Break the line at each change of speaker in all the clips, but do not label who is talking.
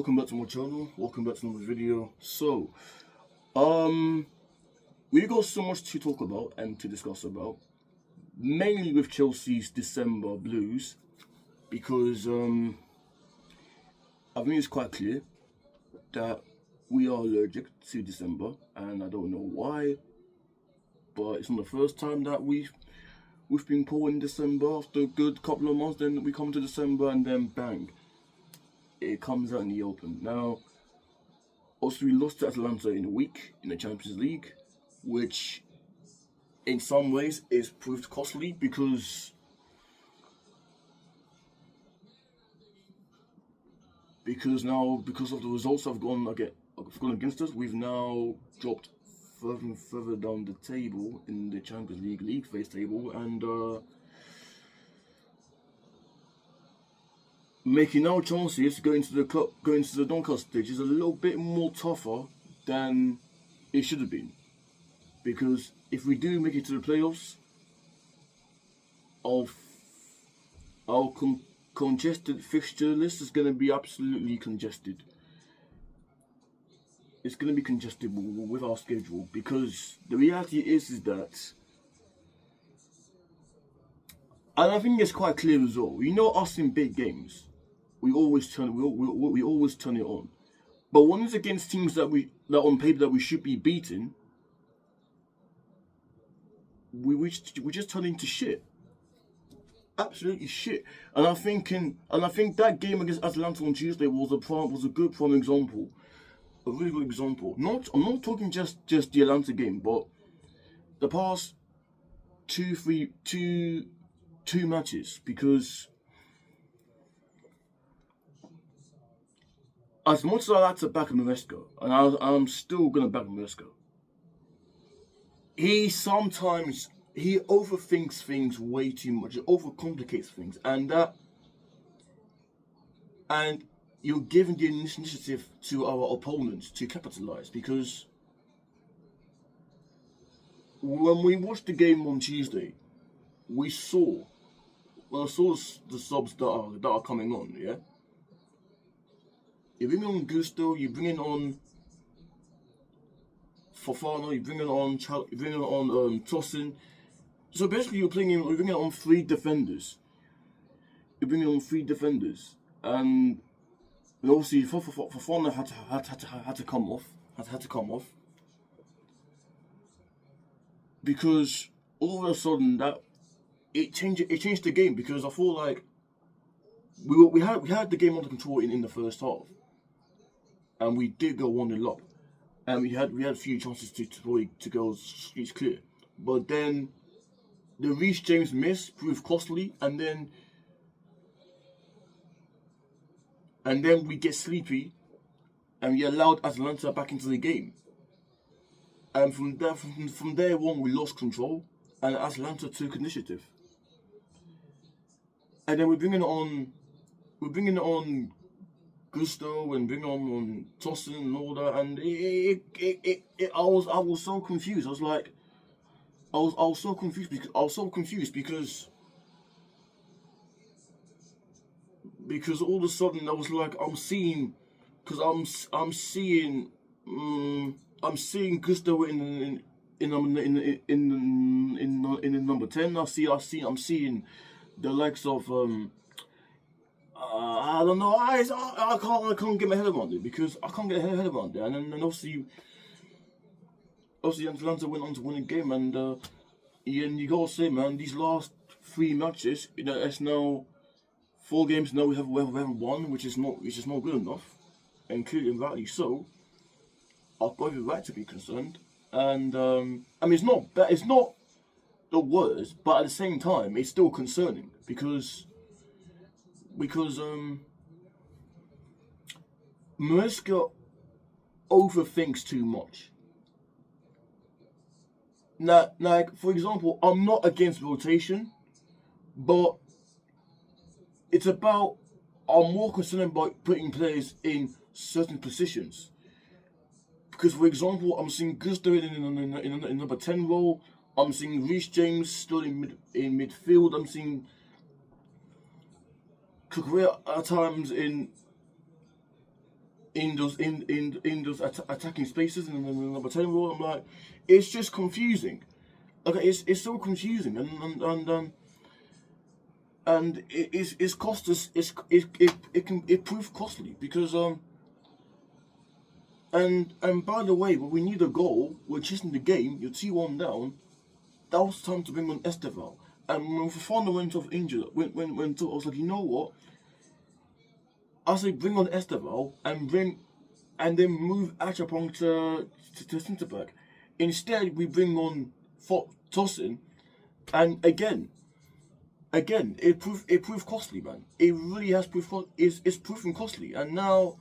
welcome back to my channel. Welcome back to another video. Um, we got so much to talk about and to discuss about, mainly with Chelsea's December blues, because I think it's quite clear that we are allergic to December, and I don't know why, but it's not the first time that we've been poor in December. After a good couple of months, then we come to December and then bang, it comes out in the open. Now, also we lost to Atalanta in a week in the Champions League, which in some ways is proved costly because of the results that have gone against us, we've now dropped further and further down the table in the Champions League phase table, and making our chances going to the knockout stage is a little bit more tougher than it should have been. Because if we do make it to the playoffs, our congested fixture list is going to be absolutely congested. It's going to be congested with our schedule, because the reality is that, and I think it's quite clear as well. You know, us in big games, we always turn it on. But when it's against teams that on paper that we should be beating, we just turn into shit. Absolutely shit. And I think that game against Atalanta on Tuesday was a good prime example. A really good example. I'm not talking just the Atalanta game, but the past two matches, because as much as I like to back Maresca, and I'm still gonna back Maresca, he overthinks things way too much. He overcomplicates things, and you're giving the initiative to our opponents to capitalize. Because when we watched the game on Tuesday, I saw the subs that are coming on. Yeah, you bring on Gusto, you bring on Fofana, you bring on Tosin. So basically, you're bringing on three defenders. And obviously Fofana had to come off, because all of a sudden that it changed the game. Because I feel like we had the game under control in the first half, and we did go 1-0 up, and we had a few chances to go streets clear, but then the Reece James miss proved costly, and then we get sleepy, and we allowed Atalanta back into the game. And from there on, we lost control, and Atalanta took initiative. And then we're bringing on Gusto and bringing on Tosin and all that, and I was so confused. I was so confused because all of a sudden I was like, I'm seeing Gusto in the number 10. I'm seeing the likes of I don't know. I can't get my head around it, because I can't get my head around it. And then obviously Atalanta went on to win the game, and you gotta say, man, these last 3 matches, it's now 4 games now we haven't won, which is not good enough, and clearly and rightly so. I've got every right to be concerned, and I mean, it's not the worst, but at the same time, it's still concerning because Maresca overthinks too much. Now, like, for example, I'm not against rotation, but I'm more concerned about putting players in certain positions. Because, for example, I'm seeing Gusto in number 10 role. I'm seeing Reece James still in midfield. I'm seeing Cucurella at times in in those attacking spaces in the number 10 role. I'm like, it's just confusing. Okay, it's so confusing, and it's cost us. It proved costly because and by the way, when we need a goal, we're chasing the game. You're 2-1 down. That was time to bring on Esteval. And when Fofana went off injured, I was like, you know what? I say bring on Esteval and then move Achapong to centre back. Instead, we bring on Tosin, and again, it proved costly, man. It really has proved it's proving costly, and now,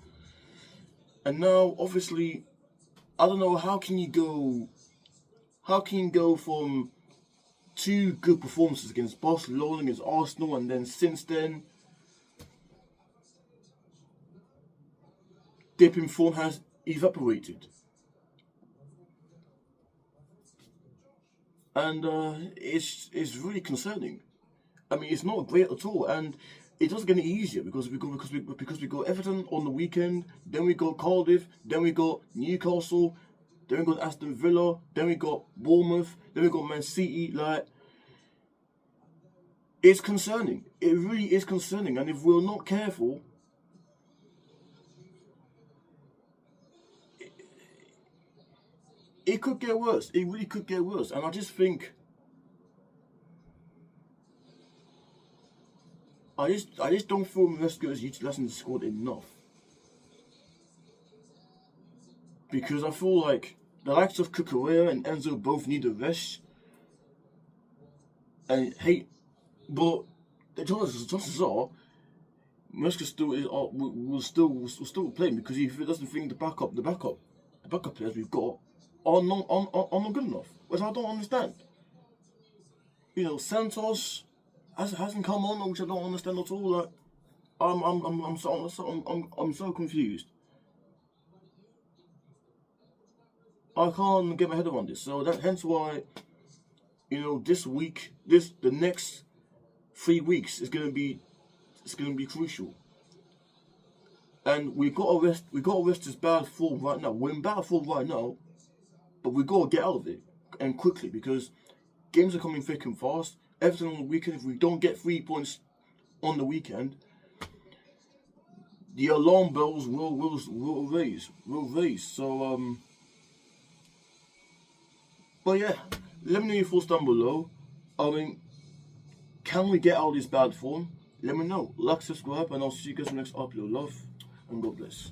obviously, I don't know how can you go from 2 good performances against Barcelona, against Arsenal, and then since then, dip in form has evaporated. And it's really concerning. I mean, it's not great at all, and it doesn't get any easier because we got Everton on the weekend, then we got Cardiff, then we got Newcastle, then we got Aston Villa, then we got Bournemouth, then we got Man City. Like, it's concerning. It really is concerning, and if we're not careful, it could get worse. It really could get worse. And I just think, I just don't feel Maresca is utilising the squad enough. Because I feel like the likes of Cucurella and Enzo both need a rest. And but the chances are, Maresca still will still play, because if he doesn't think the backup players we've got are not good enough, which I don't understand. You know, Santos hasn't come on, which I don't understand at all. Like, I'm so confused. I can't get my head around this. So hence why, you know, this week, the next 3 weeks is gonna be crucial. And we got to rest this bad form right now. We're in bad form right now, but we got to get out of it, and quickly, because games are coming thick and fast. Everton on the weekend, if we don't get 3 points on the weekend, the alarm bells will raise. So but yeah, let me know your thoughts down below. I mean, can we get out of this bad form? Let me know. Like, subscribe, and I'll see you guys in the next upload. Love and God bless.